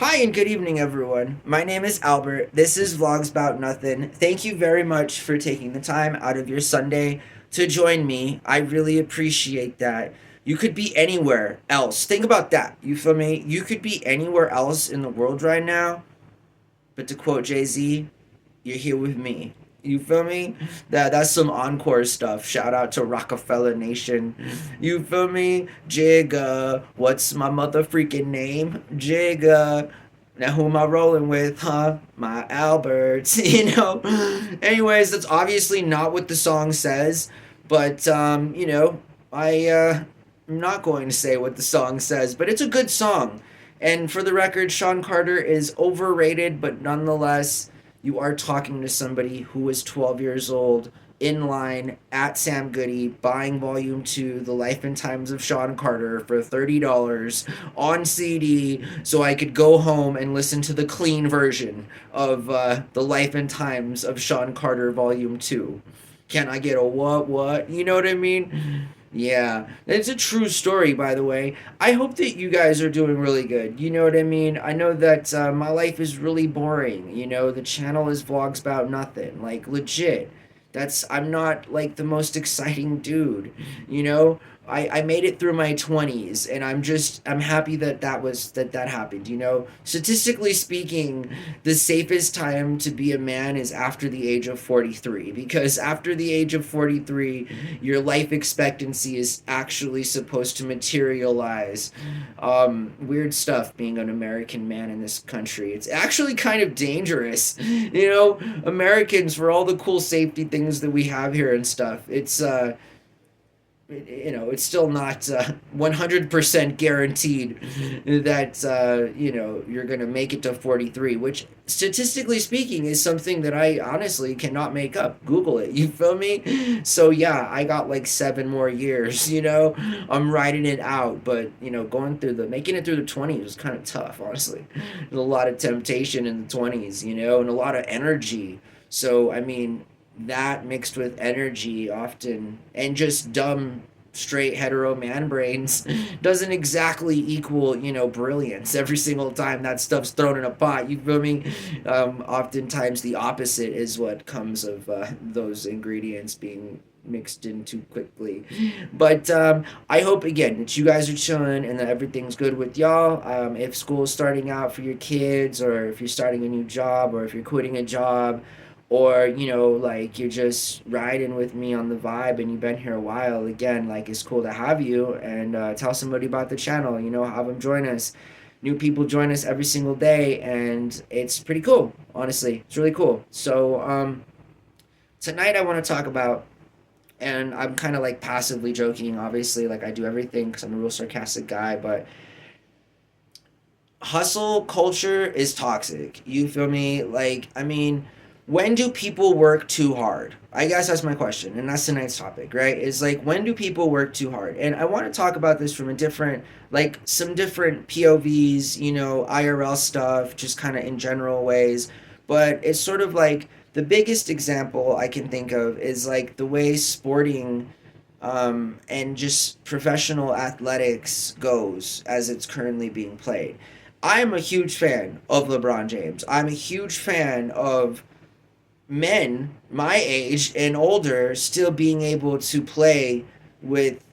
Hi and good evening, everyone. My name is Albert. This is VlogsBoutNothin. Thank you very much for taking the time out of your Sunday to join me. I really appreciate that. You could be anywhere else. Think about that. You feel me? You could be anywhere else in the world right now, but to quote Jay-Z, you're here with me. You feel me? That's some encore stuff. Shout out to Rockefeller Nation. You feel me? Jigga. What's my mother freaking name? Jigga. Now who am I rolling with, huh? My Alberts, Anyways, that's obviously not what the song says, but I'm not going to say what the song says, but it's a good song. And for the record, Sean Carter is overrated, but nonetheless, you are talking to somebody who was 12 years old in line at Sam Goody buying volume 2 The Life and Times of Sean Carter for $30 on CD so I could go home and listen to the clean version of The Life and Times of Sean Carter volume 2. Can I get a what? You know what I mean? Yeah, it's a true story, by the way. I hope that you guys are doing really good. You know what I mean? I know that my life is really boring. The channel is vlogs about nothing. Like, legit. I'm not like the most exciting dude. You know, I made it through my 20s and I'm happy that happened. Statistically speaking, the safest time to be a man is after the age of 43, because after the age of 43 your life expectancy is actually supposed to materialize. Weird stuff being an American man in this country. It's actually kind of dangerous. Americans, for all the cool safety things that we have here and stuff, it's still not 100% guaranteed that you're going to make it to 43, which statistically speaking is something that I honestly cannot make up. Google it. You feel me? So yeah, I got like 7 more years. I'm riding it out, but going through the making it through the 20s was kind of tough, honestly. There's a lot of temptation in the 20s, and a lot of energy. So I mean, that mixed with energy often and just dumb straight hetero man brains doesn't exactly equal brilliance every single time that stuff's thrown in a pot. You feel me? Oftentimes the opposite is what comes of those ingredients being mixed in too quickly. But I hope again that you guys are chilling and that everything's good with y'all. If school is starting out for your kids, or if you're starting a new job, or if you're quitting a job, or like you're just riding with me on the vibe and you've been here a while, again, like, it's cool to have you. And tell somebody about the channel, have them join us. New people join us every single day, and it's pretty cool. Honestly, it's really cool. So tonight I want to talk about, and I'm kind of like passively joking, obviously, like I do everything because I'm a real sarcastic guy, but hustle culture is toxic. You feel me? Like, I mean, when do people work too hard? I guess that's my question, and that's tonight's topic, right? Is like, when do people work too hard? And I want to talk about this from some different POVs, IRL stuff, just kind of in general ways. But it's sort of like the biggest example I can think of is like the way sporting and just professional athletics goes as it's currently being played. I am a huge fan of LeBron James. I'm a huge fan of men my age and older still being able to play with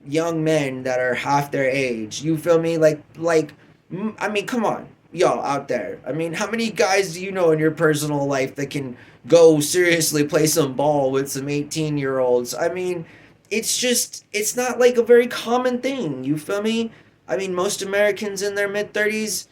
young men that are half their age. You feel me? I mean, come on, y'all out there. I mean, how many guys do you know in your personal life that can go seriously play some ball with some 18-year-olds? I mean, it's not like a very common thing. You feel me? I mean, most Americans in their mid 30s,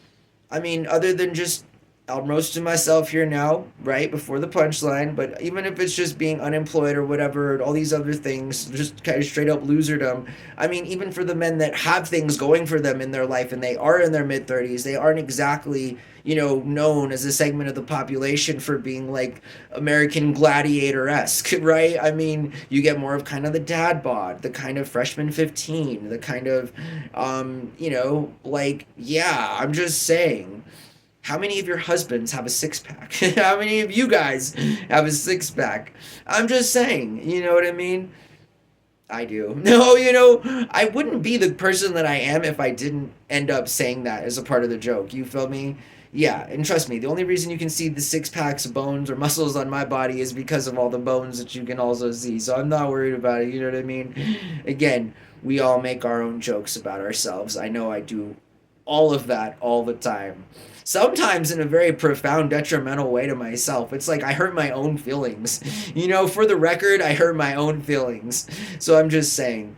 I mean, other than just, I'll roast to myself here now, right before the punchline, but even if it's just being unemployed or whatever, all these other things, just kind of straight up loserdom. I mean, even for the men that have things going for them in their life and they are in their mid 30s, they aren't exactly, known as a segment of the population for being like American Gladiator esque, right? I mean, you get more of kind of the dad bod, the kind of freshman 15, the kind of, yeah, I'm just saying. How many of your husbands have a six pack? How many of you guys have a six pack? I'm just saying, you know what I mean? I do. No, I wouldn't be the person that I am if I didn't end up saying that as a part of the joke. You feel me? Yeah, and trust me, the only reason you can see the six packs of bones or muscles on my body is because of all the bones that you can also see. So I'm not worried about it. You know what I mean? Again, we all make our own jokes about ourselves. I know I do all of that all the time. Sometimes in a very profound, detrimental way to myself. It's like I hurt my own feelings. For the record, I hurt my own feelings. So I'm just saying.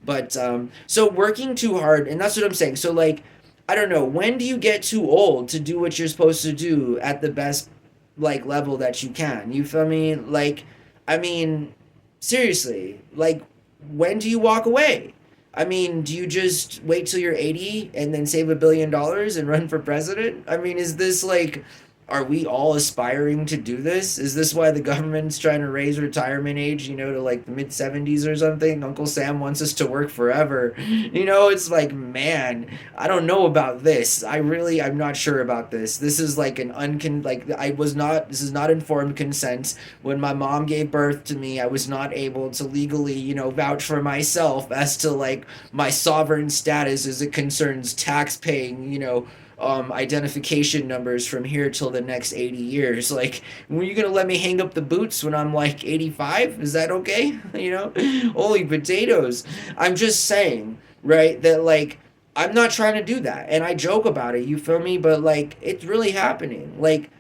But so working too hard, and that's what I'm saying. So like, I don't know, when do you get too old to do what you're supposed to do at the best like level that you can? You feel me? Like, I mean, seriously, like, when do you walk away? I mean, do you just wait till you're 80 and then save $1 billion and run for president? I mean, is this like, are we all aspiring to do this? Is this why the government's trying to raise retirement age, to like the mid 70s or something? Uncle Sam wants us to work forever. It's like, man, I don't know about this. I'm not sure about this. This is like this is not informed consent. When my mom gave birth to me, I was not able to legally, vouch for myself as to like my sovereign status as it concerns tax paying, identification numbers from here till the next 80 years. Like, were you gonna let me hang up the boots when I'm like 85? Is that okay? Holy potatoes. I'm just saying, right, that like, I'm not trying to do that. And I joke about it, you feel me? But like, it's really happening. Like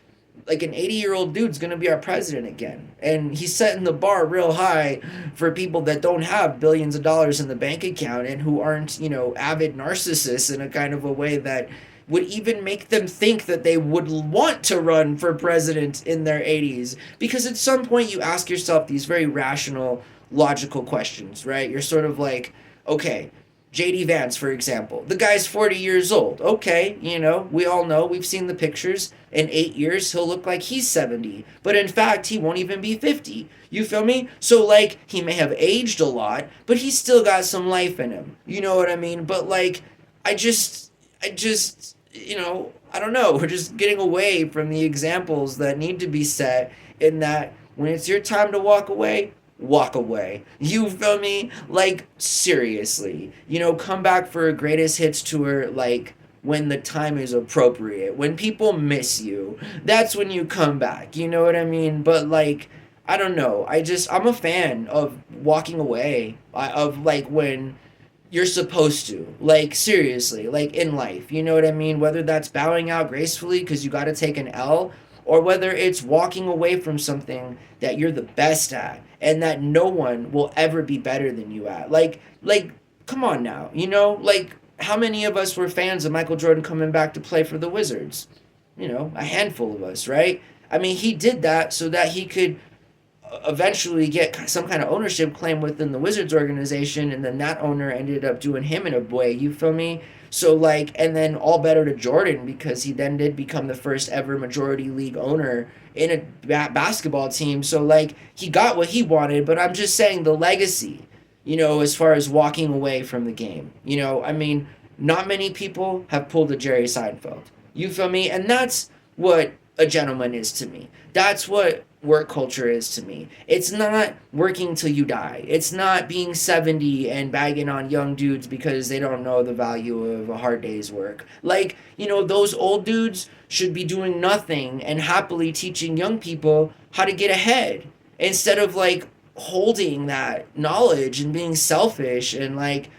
an 80-year-old dude's gonna be our president again. And he's setting the bar real high for people that don't have billions of dollars in the bank account and who aren't, avid narcissists in a kind of a way that would even make them think that they would want to run for president in their 80s. Because at some point you ask yourself these very rational, logical questions, right? You're sort of like, okay, JD Vance, for example. The guy's 40 years old. Okay, we all know, we've seen the pictures. In 8 years, he'll look like he's 70. But in fact, he won't even be 50. You feel me? So, like, he may have aged a lot, but he's still got some life in him. You know what I mean? But, like, I just, I don't know. We're just getting away from the examples that need to be set in that when it's your time to walk away, walk away. You feel me? Like, seriously. Come back for a greatest hits tour, like, when the time is appropriate. When people miss you, that's when you come back. You know what I mean? But, like, I don't know. I'm a fan of walking away, of, like, when you're supposed to. Like, seriously, like, in life. You know what I mean? Whether that's bowing out gracefully because you got to take an L, or whether it's walking away from something that you're the best at and that no one will ever be better than you at. Like, come on now, like, how many of us were fans of Michael Jordan coming back to play for the Wizards? A handful of us, right? I mean, he did that so that he could eventually get some kind of ownership claim within the Wizards organization, and then that owner ended up doing him in a way, you feel me? So, like, and then all better to Jordan because he then did become the first ever majority league owner in a basketball team. So, like, he got what he wanted, but I'm just saying the legacy, as far as walking away from the game. I mean, not many people have pulled a Jerry Seinfeld. You feel me? And that's what a gentleman is to me. That's what work culture is to me. It's not working till you die. It's not being 70 and bagging on young dudes because they don't know the value of a hard day's work. Like, those old dudes should be doing nothing and happily teaching young people how to get ahead instead of like holding that knowledge and being selfish and like,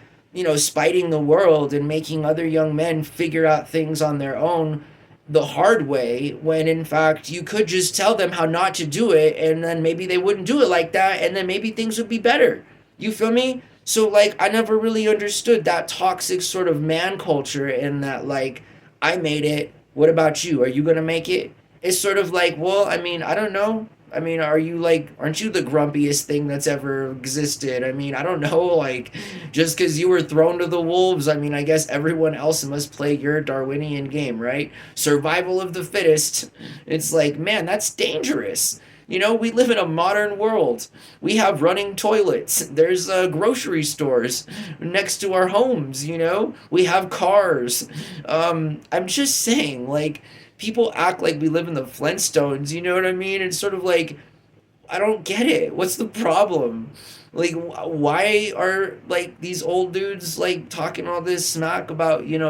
spiting the world and making other young men figure out things on their own the hard way, when in fact you could just tell them how not to do it and then maybe they wouldn't do it like that and then maybe things would be better. You feel me? So like, I never really understood that toxic sort of man culture in that, like, I made it, what about you? Are you gonna make it? It's sort of like, well, I mean, I don't know. I mean, aren't you the grumpiest thing that's ever existed? I mean, I don't know, like, just because you were thrown to the wolves, I mean, I guess everyone else must play your Darwinian game, right? Survival of the fittest. It's like, man, that's dangerous. We live in a modern world. We have running toilets. There's grocery stores next to our homes, We have cars. I'm just saying, like, people act like we live in the Flintstones, you know what I mean? It's sort of like, I don't get it. What's the problem? Like, why are like these old dudes like talking all this smack about, you know,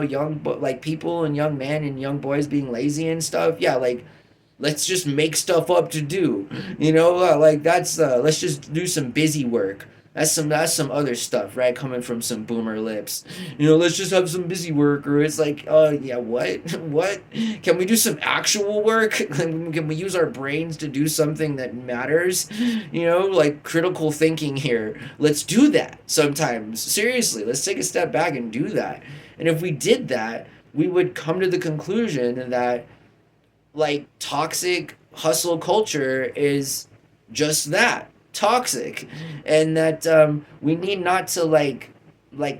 like people and young men and young boys being lazy and stuff? Yeah, like let's just make stuff up to do, you know, like that's let's just do some busy work. That's some other stuff, right, coming from some boomer lips, you know. Let's just have some busy work. Or it's like, yeah, what what can we do some actual work? Can we use our brains to do something that matters, you know, like critical thinking here? Let's do that sometimes. Seriously, let's take a step back and do that. And if we did that, we would come to the conclusion that like toxic hustle culture is just that, toxic, and that we need not to like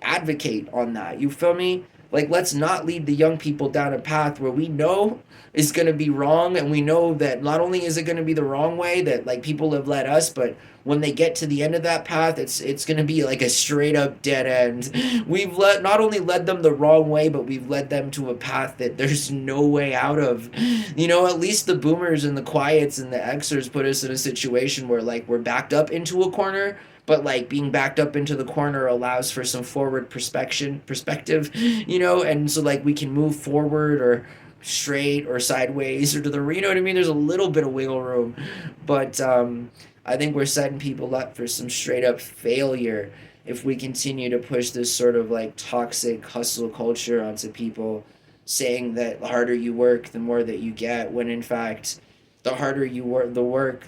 advocate on that, you feel me? Like, let's not lead the young people down a path where we know is going to be wrong, and we know that not only is it going to be the wrong way that like people have led us, but when they get to the end of that path, it's going to be like a straight up dead end. We've not only led them the wrong way, but we've led them to a path that there's no way out of. You know, at least the boomers and the quiets and the Xers put us in a situation where like we're backed up into a corner, but like being backed up into the corner allows for some forward perspective, you know, and so like we can move forward or straight or sideways or to the, you know what I mean? There's a little bit of wiggle room, but I think we're setting people up for some straight up failure if we continue to push this sort of like toxic hustle culture onto people, saying that the harder you work, the more that you get, when in fact, the harder you work,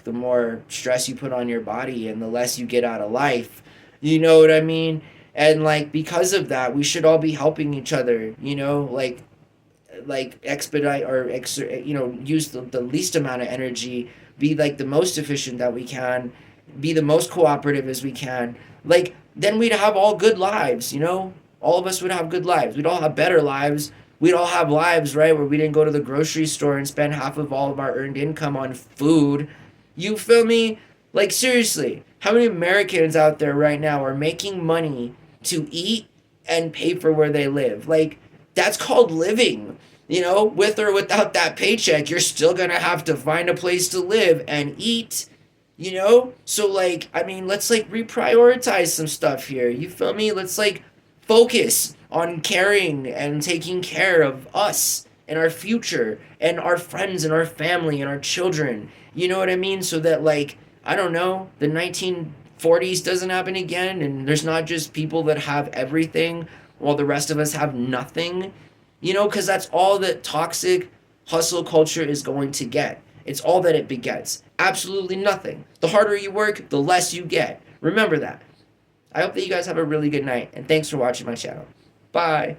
the more stress you put on your body and the less you get out of life. You know what I mean? And like because of that, we should all be helping each other, you know, like expedite or you know, use the least amount of energy, be like the most efficient that we can, be the most cooperative as we can. Like then we'd have all good lives, you know? All of us would have good lives. We'd all have better lives. We'd all have lives, right, where we didn't go to the grocery store and spend half of all of our earned income on food. You feel me? Like seriously, how many Americans out there right now are making money to eat and pay for where they live? Like that's called living. You know, with or without that paycheck, you're still gonna have to find a place to live and eat, you know? So, like, I mean, let's, like, reprioritize some stuff here. You feel me? Let's, like, focus on caring and taking care of us and our future and our friends and our family and our children. You know what I mean? So that, like, I don't know, the 1940s doesn't happen again, and there's not just people that have everything while the rest of us have nothing. You know, because that's all that toxic hustle culture is going to get. It's all that it begets. Absolutely nothing. The harder you work, the less you get. Remember that. I hope that you guys have a really good night, and thanks for watching my channel. Bye.